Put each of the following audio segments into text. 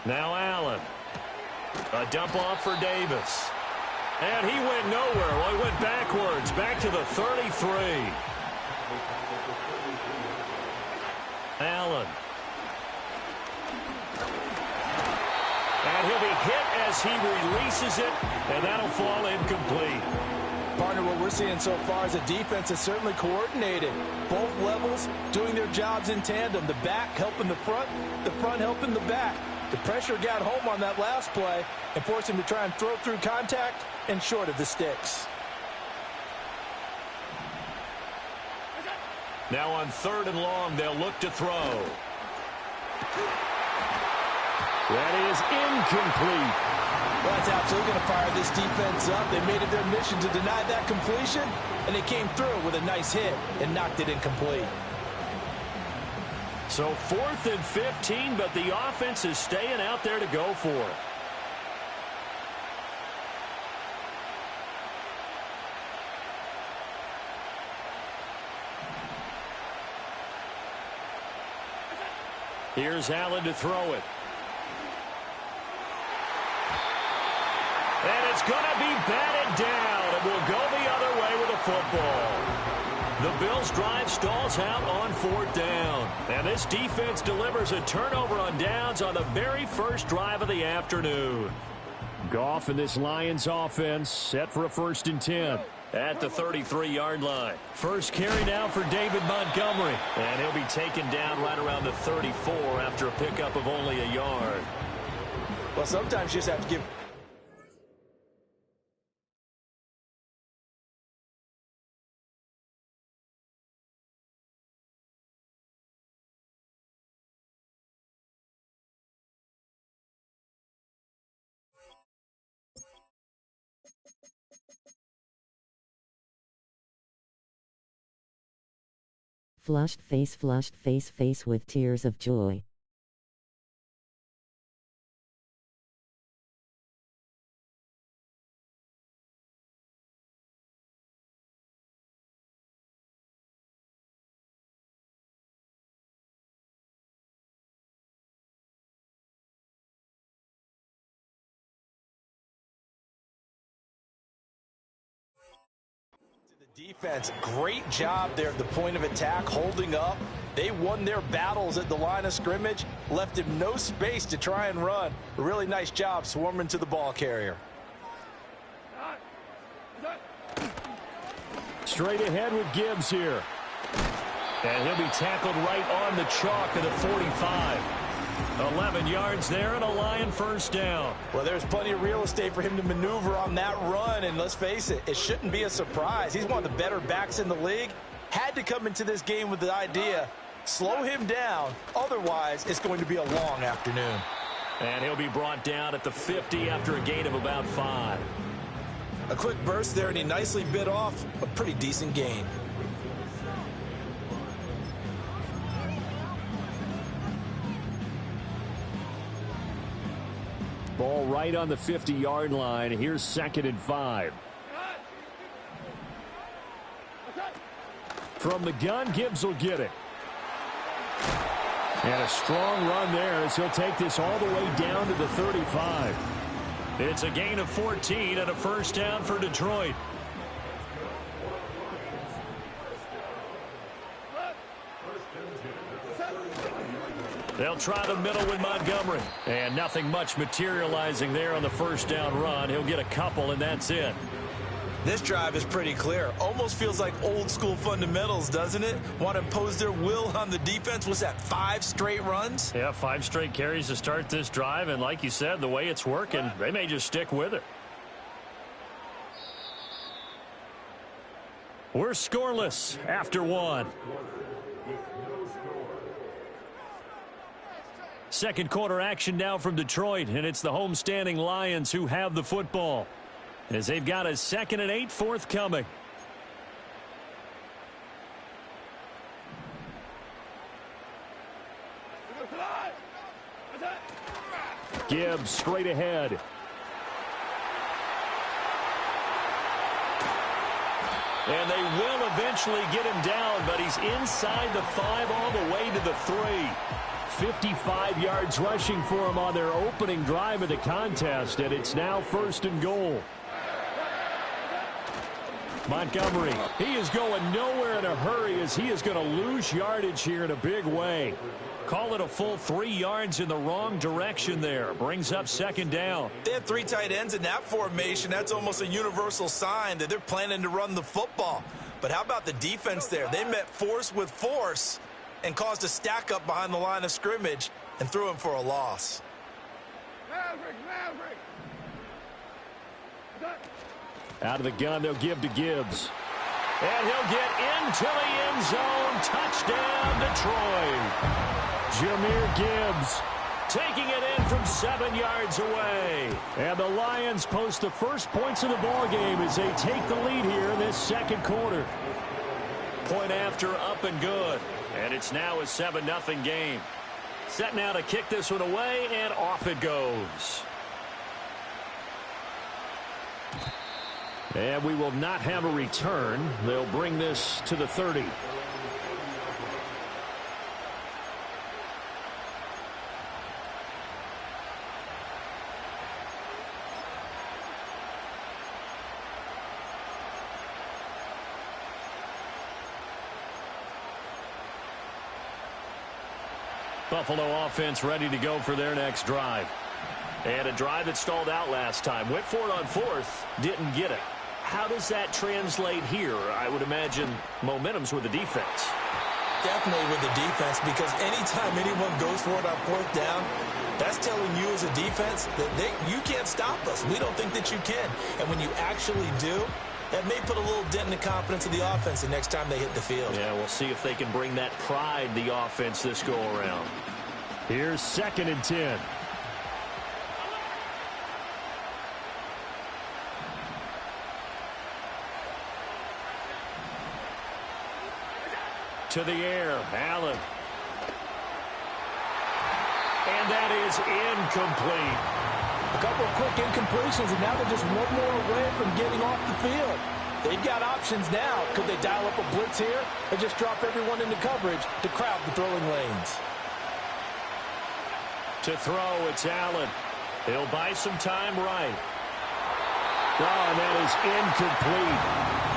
Now Allen. A dump off for Davis. And he went nowhere. Well, he went backwards, back to the 33. Allen. And he'll be hit as he releases it, and that'll fall incomplete. Partner, what we're seeing so far is a defense that's certainly coordinated. Both levels doing their jobs in tandem. The back helping the front helping the back. The pressure got home on that last play and forced him to try and throw through contact and short of the sticks. Now on 3rd and long, they'll look to throw. That is incomplete. Well, that's absolutely going to fire this defense up. They made it their mission to deny that completion, and they came through with a nice hit and knocked it incomplete. So 4th and 15, but the offense is staying out there to go for it. Here's Allen to throw it. And it's going to be batted down. It will go the other way with the football. The Bills' drive stalls out on 4th down. And this defense delivers a turnover on downs on the very first drive of the afternoon. Goff and this Lions offense set for a 1st and 10. At the 33-yard line. First carry now for David Montgomery. And he'll be taken down right around the 34 after a pickup of only a yard. Well, sometimes you just have to give... Flushed face with tears of joy. Defense, great job there at the point of attack, holding up. They won their battles at the line of scrimmage, left him no space to try and run. A really nice job swarming to the ball carrier. Straight ahead with Gibbs here. And he'll be tackled right on the chalk of the 45. 11 yards there and a Lion 1st down. Well, there's plenty of real estate for him to maneuver on that run, and let's face it, it shouldn't be a surprise. He's one of the better backs in the league. Had to come into this game with the idea, slow him down, otherwise it's going to be a long afternoon. And he'll be brought down at the 50 after a gain of about 5. A quick burst there, and he nicely bit off a pretty decent gain. Ball right on the 50-yard line. Here's 2nd and 5. From the gun, Gibbs will get it. And a strong run there as he'll take this all the way down to the 35. It's a gain of 14 and a 1st down for Detroit. They'll try the middle with Montgomery. And nothing much materializing there on the 1st down run. He'll get a couple, and that's it. This drive is pretty clear. Almost feels like old school fundamentals, doesn't it? Want to impose their will on the defense. Was that 5 straight runs? Yeah, 5 straight carries to start this drive. And like you said, the way it's working, they may just stick with it. We're scoreless after 1. Second quarter action now from Detroit, and it's the homestanding Lions who have the football as they've got a 2nd and 8 forthcoming. Gibbs straight ahead. And they will eventually get him down, but he's inside the 5 all the way to the 3. 55 yards rushing for him on their opening drive of the contest, and it's now 1st and goal. Montgomery, he is going nowhere in a hurry as he is going to lose yardage here in a big way. Call it a full 3 yards in the wrong direction there. Brings up 2nd down. They have 3 tight ends in that formation. That's almost a universal sign that they're planning to run the football. But how about the defense there? They met force with force and caused a stack up behind the line of scrimmage and threw him for a loss. Out of the gun, they'll give to Gibbs. And he'll get into the end zone. Touchdown, Detroit. Jahmyr Gibbs taking it in from 7 yards away. And the Lions post the first points of the ball game as they take the lead here in this 2nd quarter. Point after, up and good. And it's now a 7-0 game. Set now to kick this one away, and off it goes. And we will not have a return. They'll bring this to the 30. Buffalo offense ready to go for their next drive. And a drive that stalled out last time. Went for it on 4th, didn't get it. How does that translate here? I would imagine momentum's with the defense. Definitely with the defense, because anytime anyone goes for it on 4th down, that's telling you as a defense that you can't stop us. We don't think that you can. And when you actually do, that may put a little dent in the confidence of the offense the next time they hit the field. Yeah, we'll see if they can bring that pride, the offense, this go-around. Here's 2nd and 10. To the air, Allen. And that is incomplete. A couple of quick incompletions, and now they're just one more away from getting off the field. They've got options now. Could they dial up a blitz here or just drop everyone into coverage to crowd the throwing lanes? To throw, it's Allen. He'll buy some time right. Oh, and that is incomplete.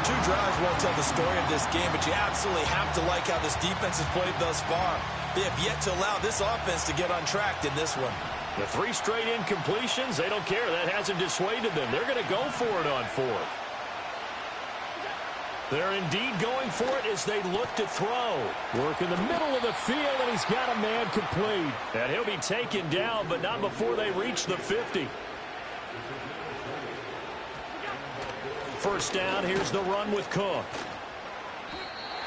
2 drives won't tell the story of this game, but you absolutely have to like how this defense has played thus far. They have yet to allow this offense to get untracked in this one. The 3 straight incompletions, they don't care. That hasn't dissuaded them. They're going to go for it on 4th. They're indeed going for it as they look to throw. Work in the middle of the field, and he's got a man complete. And he'll be taken down, but not before they reach the 50. First down, here's the run with Cook.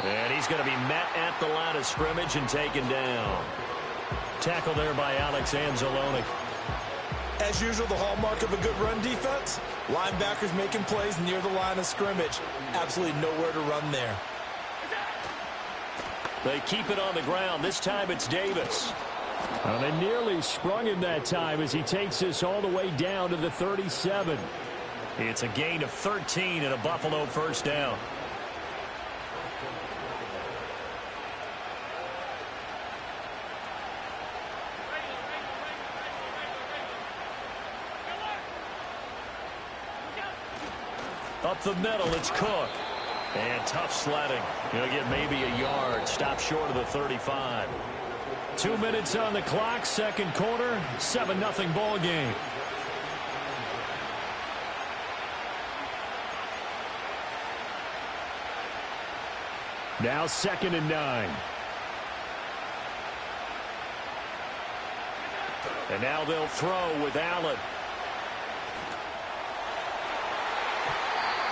And he's going to be met at the line of scrimmage and taken down. Tackle there by Alex Anzalone. As usual, the hallmark of a good run defense, linebackers making plays near the line of scrimmage. Absolutely nowhere to run there. They keep it on the ground. This time it's Davis. Well, they nearly sprung him that time as he takes this all the way down to the 37. It's a gain of 13 and a Buffalo first down. Up the middle, it's Cook. And tough sledding. He'll get maybe a yard. Stop short of the 35. 2 minutes on the clock, 2nd quarter, 7-0 ball game. Now 2nd and 9. And now they'll throw with Allen.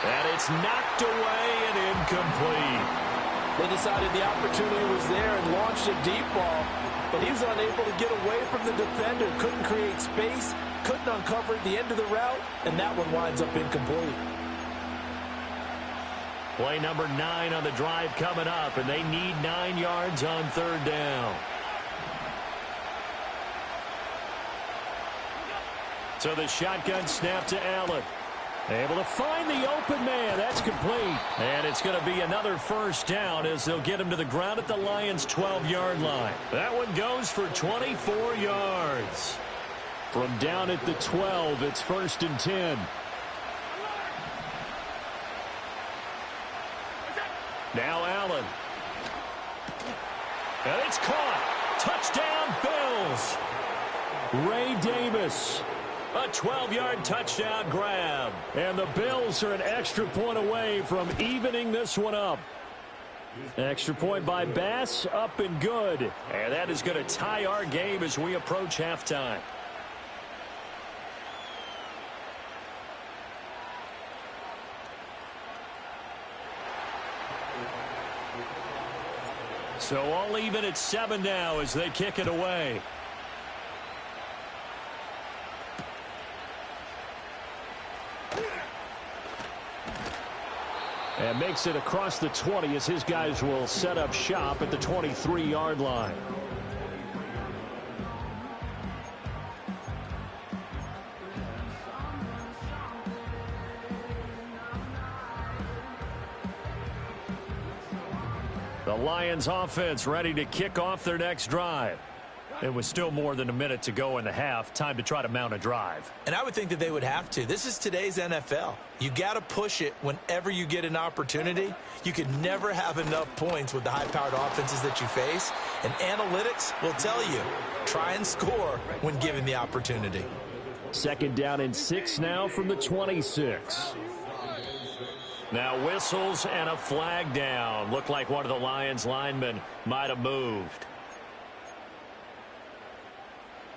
And it's knocked away and incomplete. They decided the opportunity was there and launched a deep ball, but he was unable to get away from the defender, couldn't create space, couldn't uncover the end of the route, and that one winds up incomplete. Play number 9 on the drive coming up, and they need 9 yards on 3rd down. So the shotgun snap to Allen. Able to find the open man. That's complete. And it's going to be another first down as they'll get him to the ground at the Lions' 12-yard line. That one goes for 24 yards. From down at the 12, it's 1st and 10. Now Allen. And it's caught. Touchdown, Bills. Ray Davis. A 12-yard touchdown grab. And the Bills are an extra point away from evening this one up. Extra point by Bass, up and good. And that is going to tie our game as we approach halftime. So all even at 7 now as they kick it away. And makes it across the 20 as his guys will set up shop at the 23-yard line. The Lions offense ready to kick off their next drive. It was still more than a minute to go in the half. Time to try to mount a drive. And I would think that they would have to. This is today's NFL. You got to push it whenever you get an opportunity. You can never have enough points with the high-powered offenses that you face. And analytics will tell you, try and score when given the opportunity. 2nd down and 6 now from the 26. Now whistles and a flag down. Looked like one of the Lions linemen might have moved.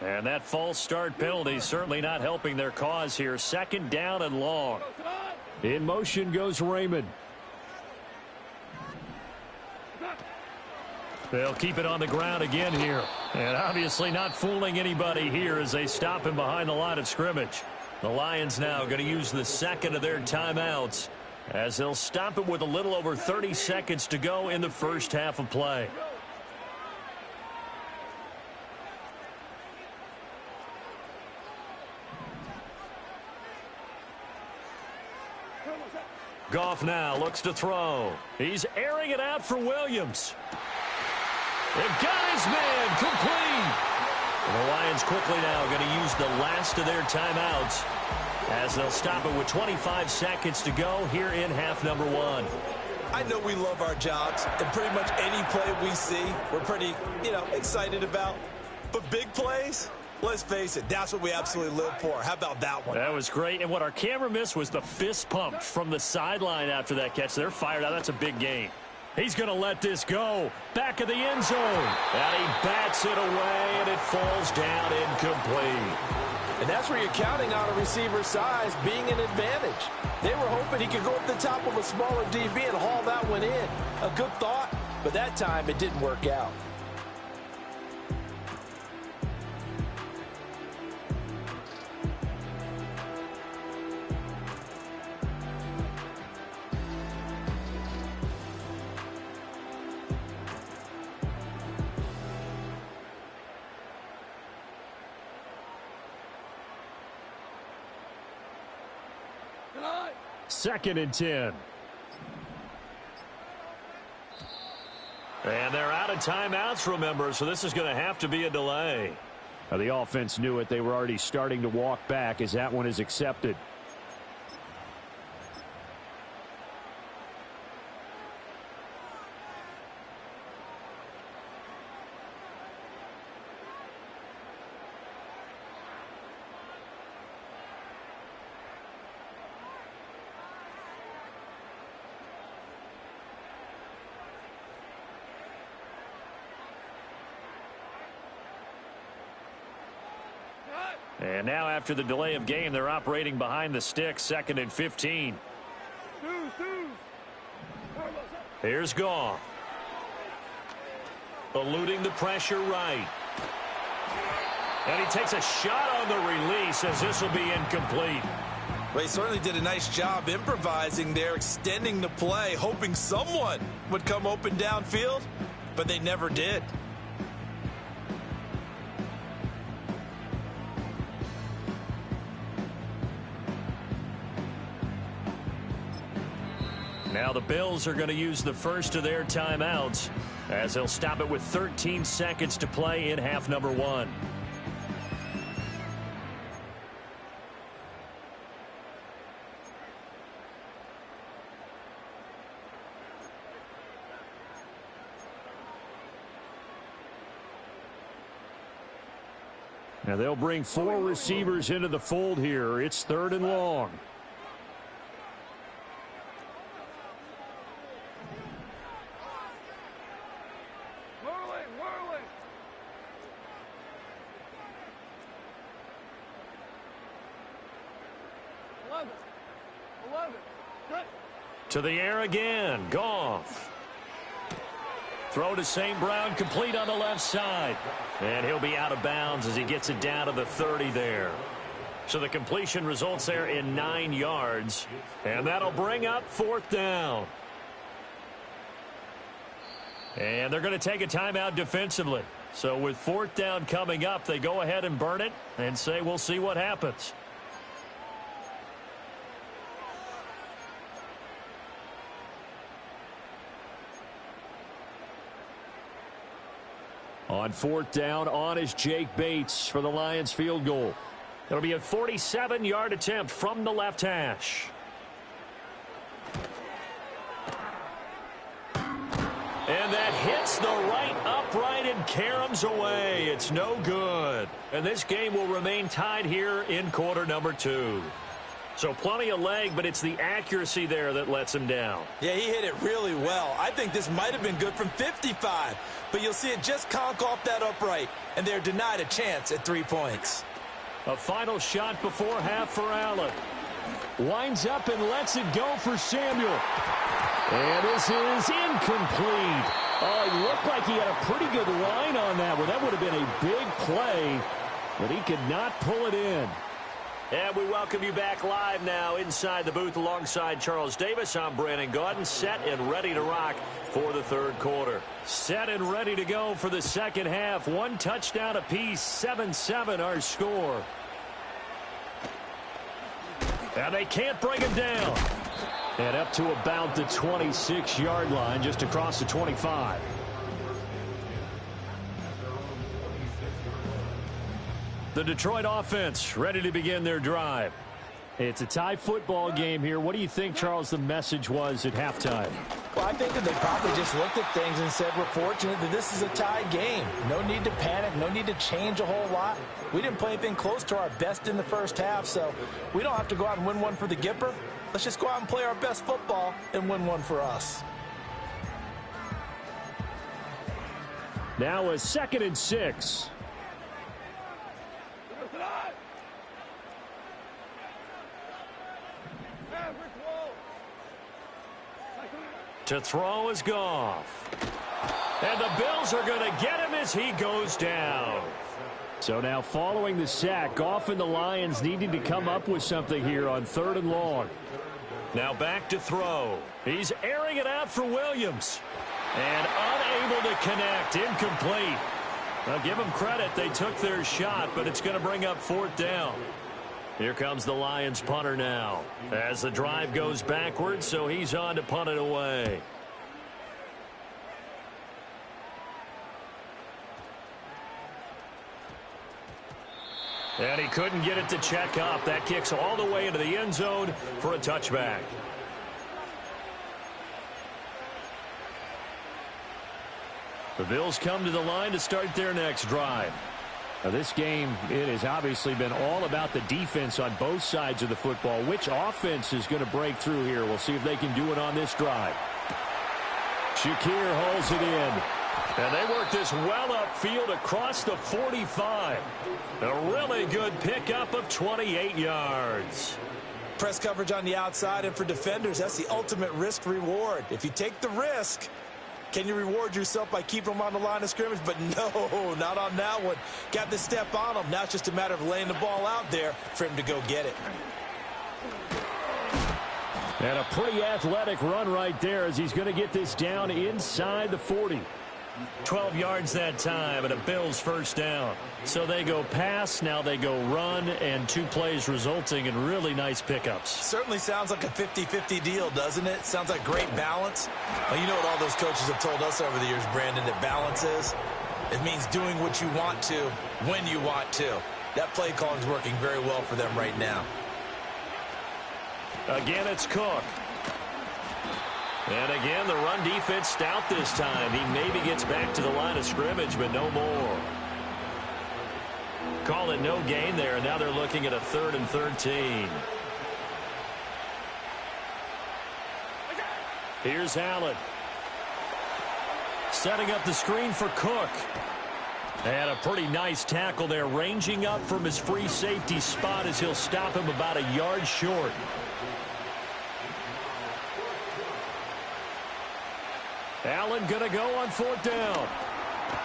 And that false start penalty certainly not helping their cause here. 2nd down and long. In motion goes Raymond. They'll keep it on the ground again here. And obviously not fooling anybody here as they stop him behind the line of scrimmage. The Lions now going to use the second of their timeouts as they'll stop it with a little over 30 seconds to go in the first half of play. Goff now looks to throw. He's airing it out for Williams. And got his man complete. And the Lions quickly now going to use the last of their timeouts as they'll stop it with 25 seconds to go here in half number 1. I know we love our jobs, and pretty much any play we see, we're pretty, excited about. But big plays, let's face it, that's what we absolutely live for. How about that one? That was great. And what our camera missed was the fist pump from the sideline after that catch. They're fired out. That's a big gain. He's going to let this go. Back of the end zone. And he bats it away, and it falls down incomplete. And that's where you're counting on a receiver's size being an advantage. They were hoping he could go up the top of a smaller DB and haul that one in. A good thought, but that time it didn't work out. Second and 10. And they're out of timeouts, remember, so this is going to have to be a delay. Now, the offense knew it. They were already starting to walk back as that one is accepted. And now after the delay of game, they're operating behind the sticks, 2nd and 15. Here's Goff. Eluding the pressure right. And he takes a shot on the release as this will be incomplete. Well, he certainly did a nice job improvising there, extending the play, hoping someone would come open downfield, but they never did. Now the Bills are going to use the first of their timeouts as they'll stop it with 13 seconds to play in half number 1. Now they'll bring 4 receivers into the fold here. It's 3rd and long. To the air again. Goff. Throw to St. Brown, complete on the left side. And he'll be out of bounds as he gets it down to the 30 there. So the completion results there in 9 yards. And that'll bring up 4th down. And they're going to take a timeout defensively. So with 4th down coming up, they go ahead and burn it and say we'll see what happens. On 4th down, on is Jake Bates for the Lions field goal. It'll be a 47-yard attempt from the left hash. And that hits the right upright and caroms away. It's no good. And this game will remain tied here in quarter number 2. So plenty of leg, but it's the accuracy there that lets him down. Yeah, he hit it really well. I think this might have been good from 55. But you'll see it just conk off that upright, and they're denied a chance at 3 points. A final shot before half for Allen. Winds up and lets it go for Samuel. And this is incomplete. Oh, it looked like he had a pretty good line on that one. That would have been a big play, but he could not pull it in. And we welcome you back live now inside the booth alongside Charles Davis. I'm Brandon Gaudin, set and ready to rock for the 3rd quarter. Set and ready to go for the 2nd half. 1 touchdown apiece, 7-7 our score. And they can't bring him down. And up to about the 26-yard line, just across the 25. The Detroit offense ready to begin their drive. It's a tie football game here. What do you think, Charles, the message was at halftime? Well, I think that they probably just looked at things and said, we're fortunate that this is a tie game. No need to panic. No need to change a whole lot. We didn't play anything close to our best in the first half, so we don't have to go out and win one for the Gipper. Let's just go out and play our best football and win one for us. Now a 2nd and 6. To throw is Goff. And the Bills are going to get him as he goes down. So now following the sack, Goff and the Lions needing to come up with something here on 3rd and long. Now back to throw. He's airing it out for Williams. And unable to connect. Incomplete. Now give them credit. They took their shot, but it's going to bring up 4th down. Here comes the Lions punter now as the drive goes backwards, so he's on to punt it away. And he couldn't get it to check up. That kicks all the way into the end zone for a touchback. The Bills come to the line to start their next drive. Now this game, it has obviously been all about the defense on both sides of the football. Which offense is going to break through here? We'll see if they can do it on this drive. Shakir holds it in. And they work this well upfield across the 45. A really good pickup of 28 yards. Press coverage on the outside, and for defenders, that's the ultimate risk reward. If you take the risk, can you reward yourself by keeping them on the line of scrimmage? But no, not on that one. Got the step on him. Now it's just a matter of laying the ball out there for him to go get it. And a pretty athletic run right there as he's going to get this down inside the 40. 12 yards that time, and a Bills first down. So they go pass, now they go run, and 2 plays resulting in really nice pickups. Certainly sounds like a 50-50 deal, doesn't it? Sounds like great balance. Well, you know what all those coaches have told us over the years, Brandon, that balance is? It means doing what you want to when you want to. That play calling is working very well for them right now. Again, it's Cook. And again, the run defense stout this time. He maybe gets back to the line of scrimmage, but no more. Call it no gain there. Now they're looking at a 3rd and 13. Here's Allen. Setting up the screen for Cook. And a pretty nice tackle there, ranging up from his free safety spot as he'll stop him about a yard short. Allen going to go on 4th down.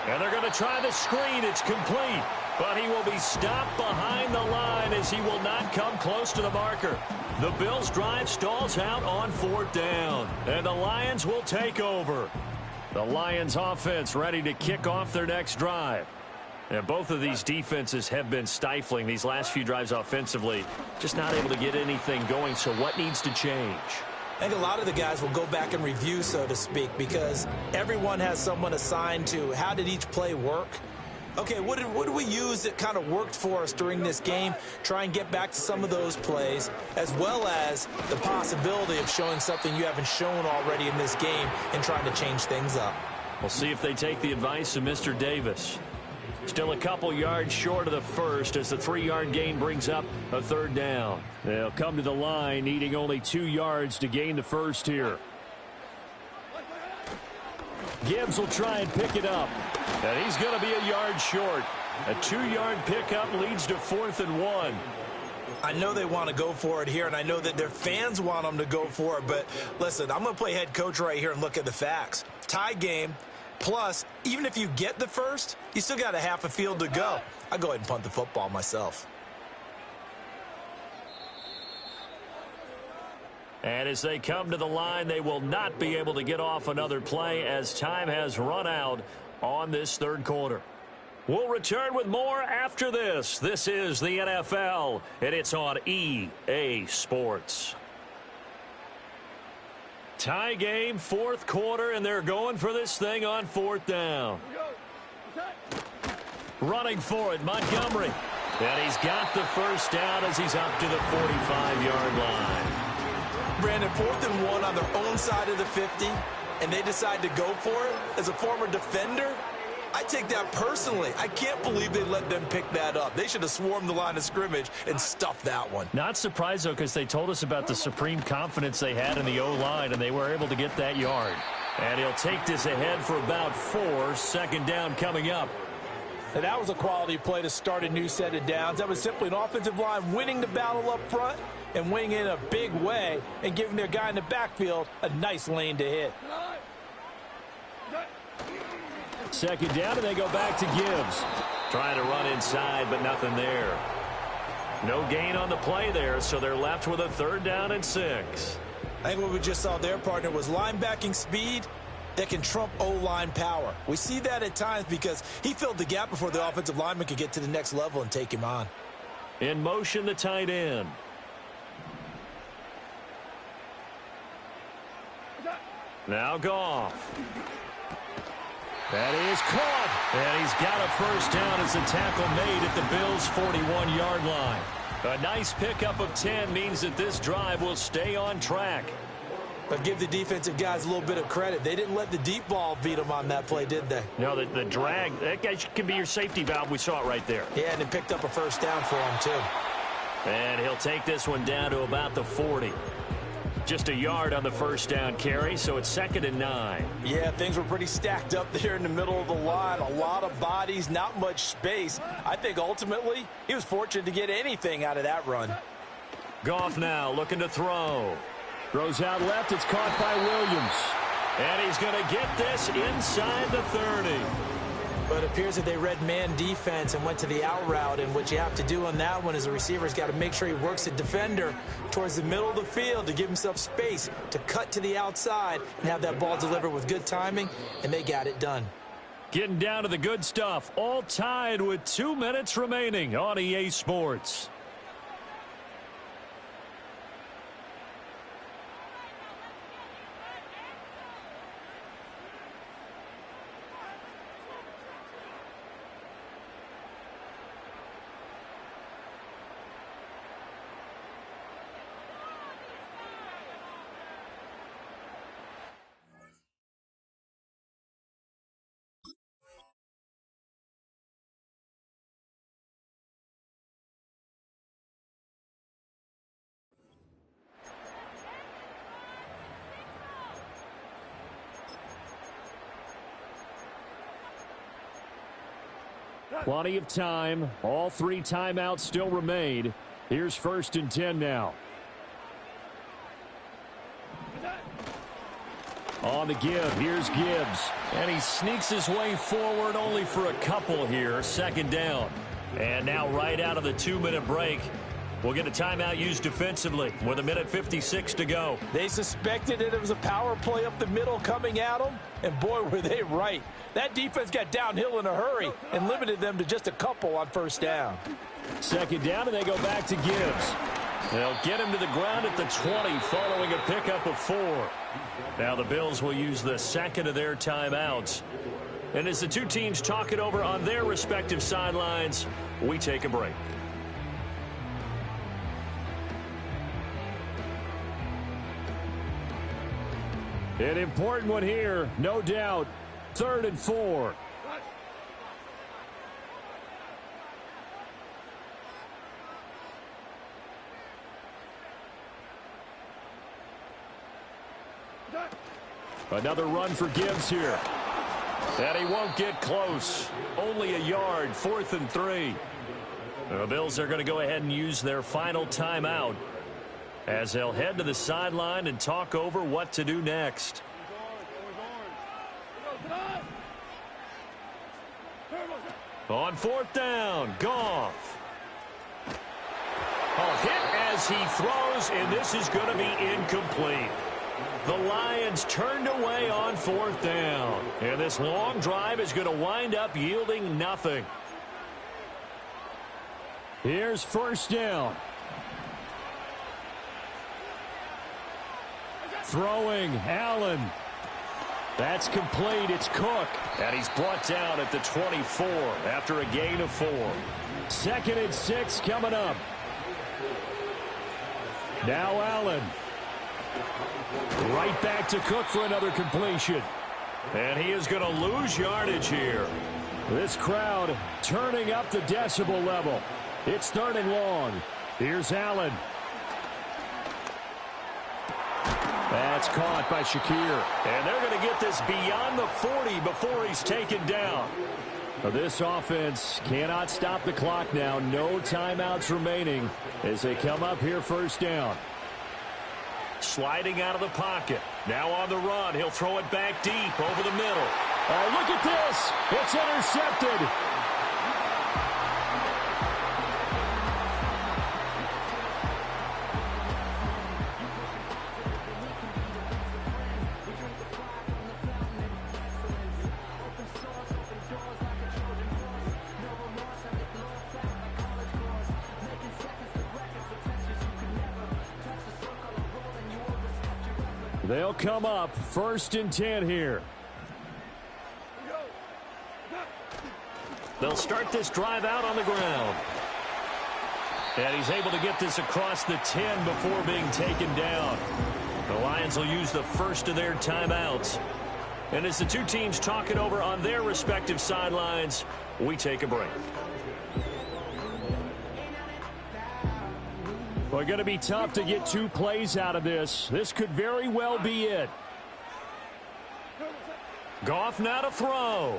And they're going to try the screen. It's complete. But he will be stopped behind the line as he will not come close to the marker. The Bills' drive stalls out on 4th down. And the Lions will take over. The Lions offense ready to kick off their next drive. And both of these defenses have been stifling these last few drives offensively. Just not able to get anything going. So what needs to change? I think a lot of the guys will go back and review, so to speak, because everyone has someone assigned to how did each play work. Okay, what did we use that kind of worked for us during this game? Try and get back to some of those plays, as well as the possibility of showing something you haven't shown already in this game and trying to change things up. We'll see if they take the advice of Mr. Davis. Still a couple yards short of the first as the 3-yard gain brings up a 3rd down. They'll come to the line needing only 2 yards to gain the first here. Gibbs will try and pick it up. And he's going to be a yard short. A 2-yard pickup leads to 4th and 1. I know they want to go for it here, and I know that their fans want them to go for it. But listen, I'm going to play head coach right here and look at the facts. Tie game. Plus, even if you get the first, you still got a half a field to go. I'll go ahead and punt the football myself. And as they come to the line, they will not be able to get off another play as time has run out on this 3rd quarter. We'll return with more after this. This is the NFL, and it's on EA Sports. Tie game, 4th quarter, and they're going for this thing on 4th down. Running for it, Montgomery. And he's got the first down as he's up to the 45-yard line. Brandon, 4th and 1 on their own side of the 50, and they decide to go for it. As a former defender, I take that personally. I can't believe they let them pick that up. They should have swarmed the line of scrimmage and stuffed that one. Not surprised, though, because they told us about the supreme confidence they had in the O-line, and they were able to get that yard. And he'll take this ahead for about 4. 2nd down coming up. And that was a quality play to start a new set of downs. That was simply an offensive line winning the battle up front and winning in a big way and giving their guy in the backfield a nice lane to hit. 2nd down, and they go back to Gibbs. Trying to run inside, but nothing there. No gain on the play there, so they're left with a 3rd down and 6. I think what we just saw their partner was linebacking speed that can trump O-line power. We see that at times because he filled the gap before the offensive lineman could get to the next level and take him on. In motion, the tight end. Now Goff. That is caught. And he's got a first down as a tackle made at the Bills' 41-yard line. A nice pickup of 10 means that this drive will stay on track. But give the defensive guys a little bit of credit. They didn't let the deep ball beat them on that play, did they? No, the drag, that guy can be your safety valve. We saw it right there. Yeah, and it picked up a first down for him, too. And he'll take this one down to about the 40. Just a yard on the first down carry, so it's 2nd and 9. Yeah, things were pretty stacked up there in the middle of the line. A lot of bodies, not much space. I think ultimately he was fortunate to get anything out of that run. Goff now looking to throw. Throws out left. It's caught by Williams. And he's going to get this inside the 30. But it appears that they read man defense and went to the out route. And what you have to do on that one is a receiver's got to make sure he works the defender towards the middle of the field to give himself space to cut to the outside and have that ball delivered with good timing. And they got it done. Getting down to the good stuff. All tied with 2 minutes remaining on EA Sports. Plenty of time. All 3 timeouts still remain. Here's 1st and 10 now. On the give, here's Gibbs. And he sneaks his way forward only for a couple here. 2nd down. And now right out of the 2-minute break, we'll get a timeout used defensively with 1:56 to go. They suspected it was a power play up the middle coming at them, and boy, were they right. That defense got downhill in a hurry and limited them to just a couple on 1st down. 2nd down, and they go back to Gibbs. They'll get him to the ground at the 20 following a pickup of 4. Now the Bills will use the 2nd of their timeouts. And as the 2 teams talk it over on their respective sidelines, we take a break. An important one here, no doubt. 3rd and 4. Another run for Gibbs here. And he won't get close. Only a yard, 4th and 3. The Bills are going to go ahead and use their final timeout as they'll head to the sideline and talk over what to do next. On 4th down, Goff. A hit as he throws, and this is going to be incomplete. The Lions turned away on 4th down, and this long drive is going to wind up yielding nothing. Here's 1st down. Throwing, Allen. That's complete. It's Cook. And he's brought down at the 24 after a gain of 4. 2nd and 6 coming up. Now Allen. Right back to Cook for another completion. And he is going to lose yardage here. This crowd turning up the decibel level. It's 3rd and long. Here's Allen. That's caught by Shakir. And they're going to get this beyond the 40 before he's taken down. This offense cannot stop the clock now. No timeouts remaining as they come up here 1st down. Sliding out of the pocket. Now on the run. He'll throw it back deep over the middle. Oh, look at this. It's intercepted. They'll come up 1st and 10 here. They'll start this drive out on the ground. And he's able to get this across the 10 before being taken down. The Lions will use the 1st of their timeouts. And as the 2 teams talk it over on their respective sidelines, we take a break. Well, going to be tough to get 2 plays out of this. This could very well be it. Goff now to throw.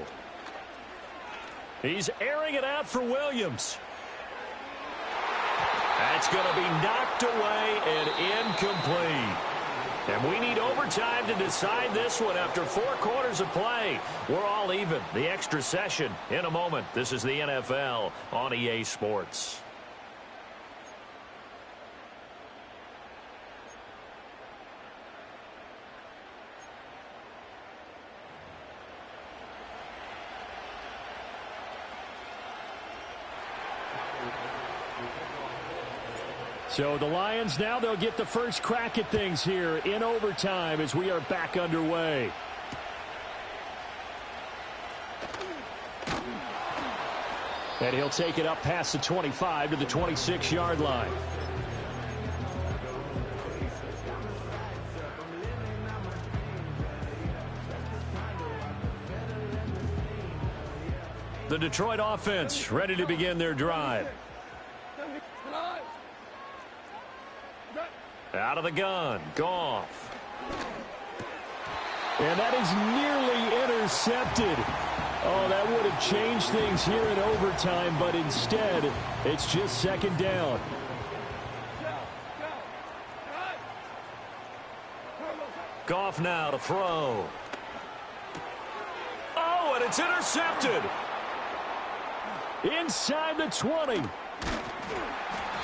He's airing it out for Williams. That's going to be knocked away and incomplete. And we need overtime to decide this one after 4 quarters of play. We're all even. The extra session in a moment. This is the NFL on EA Sports. So the Lions now, they'll get the first crack at things here in overtime as we are back underway. And he'll take it up past the 25 to the 26-yard line. The Detroit offense ready to begin their drive. Out of the gun, Goff. And that is nearly intercepted. Oh, that would have changed things here in overtime, but instead, it's just second down. Goff now to throw. Oh, and it's intercepted. Inside the 20.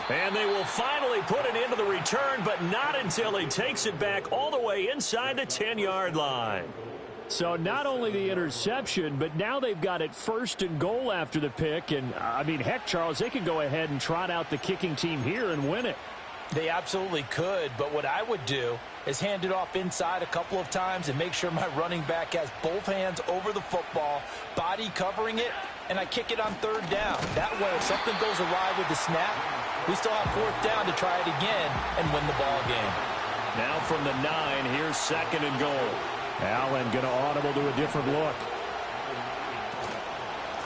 And they will finally put it into the return, but not until he takes it back all the way inside the 10-yard line. So not only the interception, but now they've got it first and goal after the pick. And, I mean, heck, Charles, they could go ahead and trot out the kicking team here and win it. They absolutely could, but what I would do is hand it off inside a couple of times and make sure my running back has both hands over the football, body covering it, and I kick it on third down. That way, if something goes awry with the snap, we still have fourth down to try it again and win the ball game. Now from the 9, here's second and goal. Allen going to audible to a different look.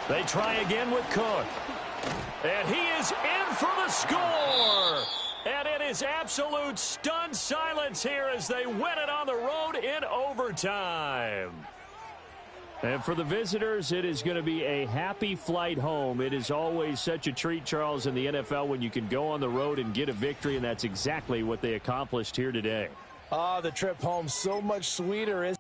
They try again with Cook. And he is in for the score. And it is absolute stunned silence here as they win it on the road in overtime. And for the visitors, it is going to be a happy flight home. It is always such a treat, Charles, in the NFL when you can go on the road and get a victory, and that's exactly what they accomplished here today. Oh, the trip home so much sweeter, isn't it?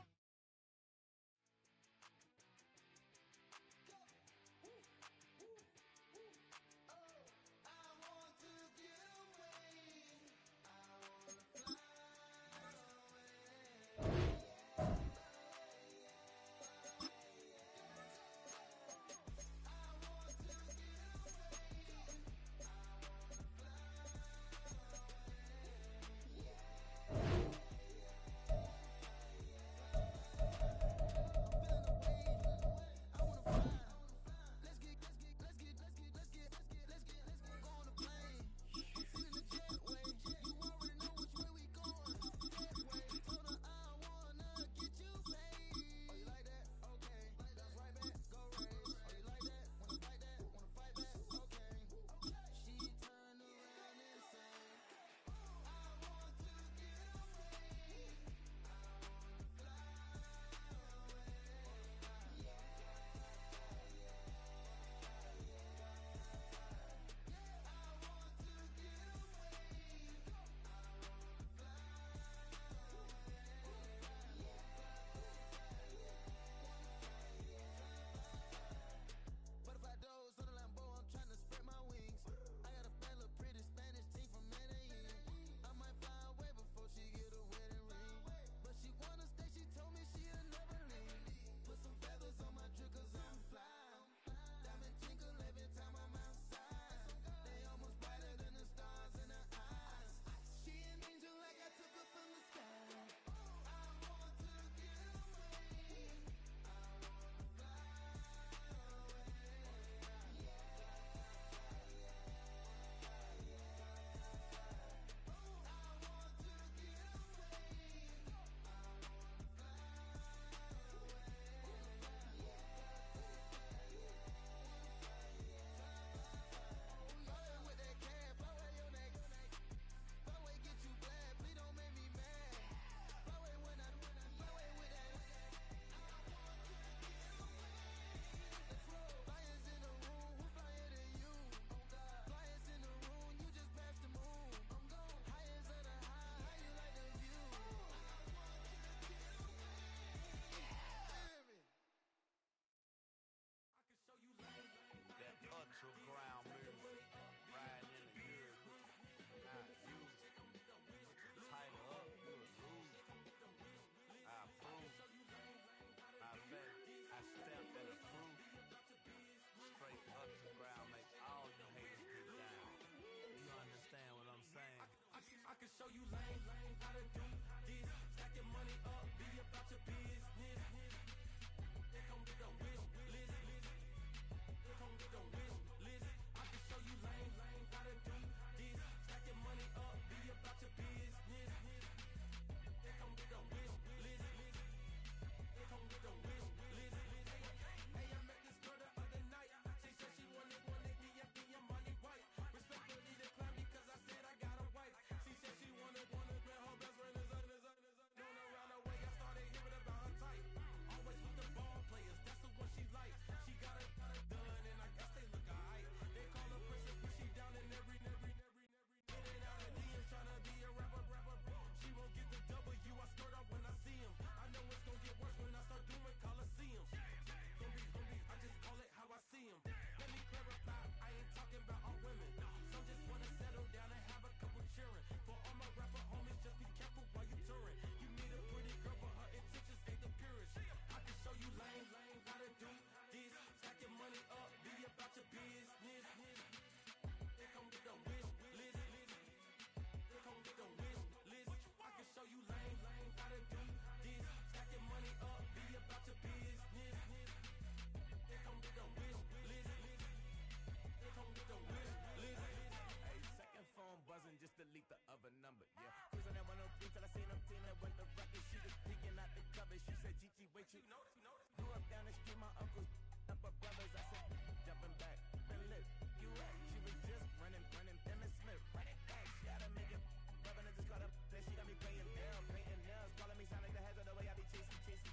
me my uncles, up her brothers. I said, jumping back, been lit. You at? She was just running, Emmett Smith, running back. She gotta make it. Rubbing it, just caught up. Then she got me paying down, painting nails, calling me sound like the heads of the way I be chasing.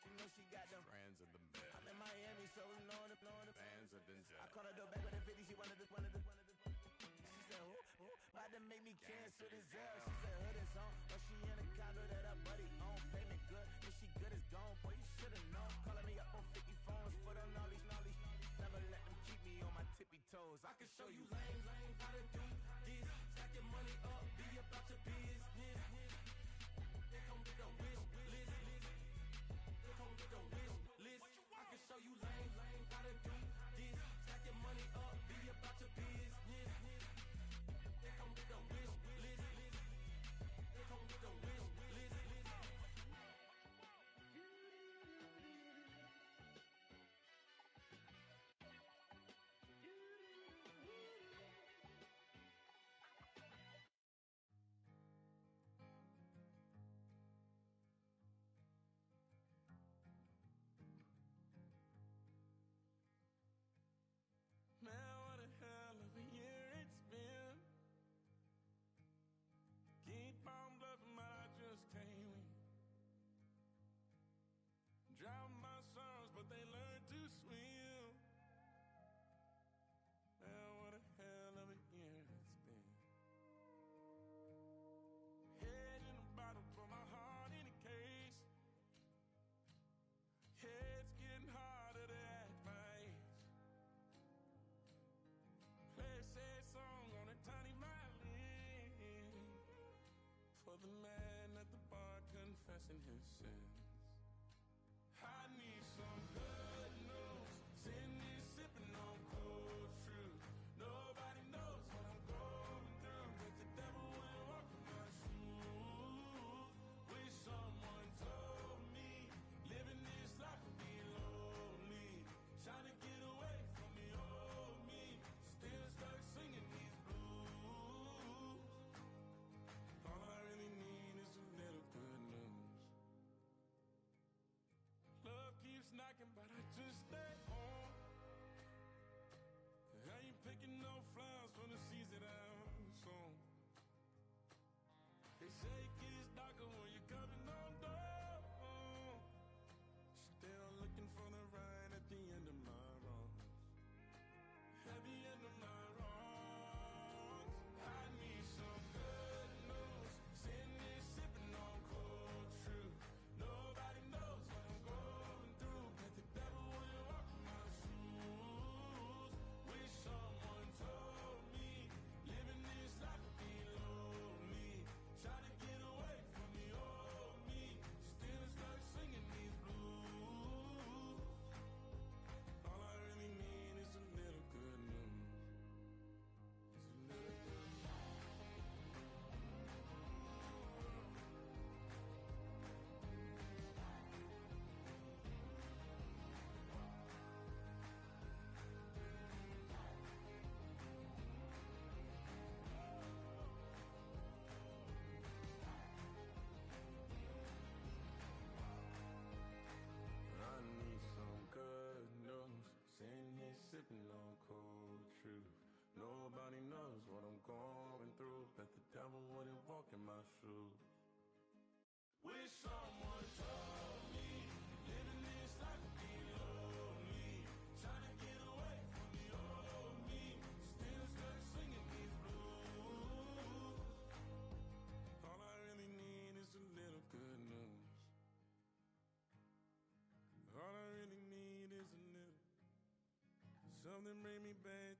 You know she got them brands of the bed. I'm in Miami, so knowing the Bands of the jet. I caught her door back with a 50. She wanted the. She said, who? About to make me cancel this Zell. She said, hood is on, but she in a condo that her buddy own. Payment good, if she good is gone. Boy, you should've known. Calling me up on 50 phones, foot on all these. Never let them keep me on my tippy toes. I can show you lame, how to do this. Stack your money up, be about your business. They come with a wish list. They come with a wish list. I can show you lame, how to do this. Stack your money up, be about your business. They come with a wish list. They come with a wish list. Man, what a hell of a year it's been. Keep on bluffing, but I just can't win. Drown my sorrows, but they learn to swim. Man, what a hell of a year it's been. Head in a bottle, put my heart in a case. It's getting harder to act my age. Play a sad song on a tiny violin for the man at the bar confessing his sins. I need some good news. Sitting here sipping on cold truth. Nobody knows what I'm going through, but the devil went walking my shoes. Wish someone told me living this life would be lonely. Trying to get away from the old me. Still stuck singing these blues. All I really need is a little good news. Love keeps knocking, but I just stay home. I ain't picking no flowers for the seeds that I'm sown. They say it gets darker when you're coming on door. Still looking for the right at the end of my road. At the end of my wrongs, I need some good news. Sitting here sipping on cold truth. Nobody knows what I'm going through, but the devil will walk in my shoes. Wish someone told me living this life would be lonely. Try to get away from the old me. Still stuck singing these blues. All I really need is a little good news. It's a little good news. I need some good news. Sitting here sipping on cold truth. Nobody knows what I'm going through, but the devil wouldn't walk in my shoes. Wish someone told me living this life would be lonely. Trying to get away from the old me. Still stuck singing these blues. All I really need is a little good news. All I really need is a little something bring me back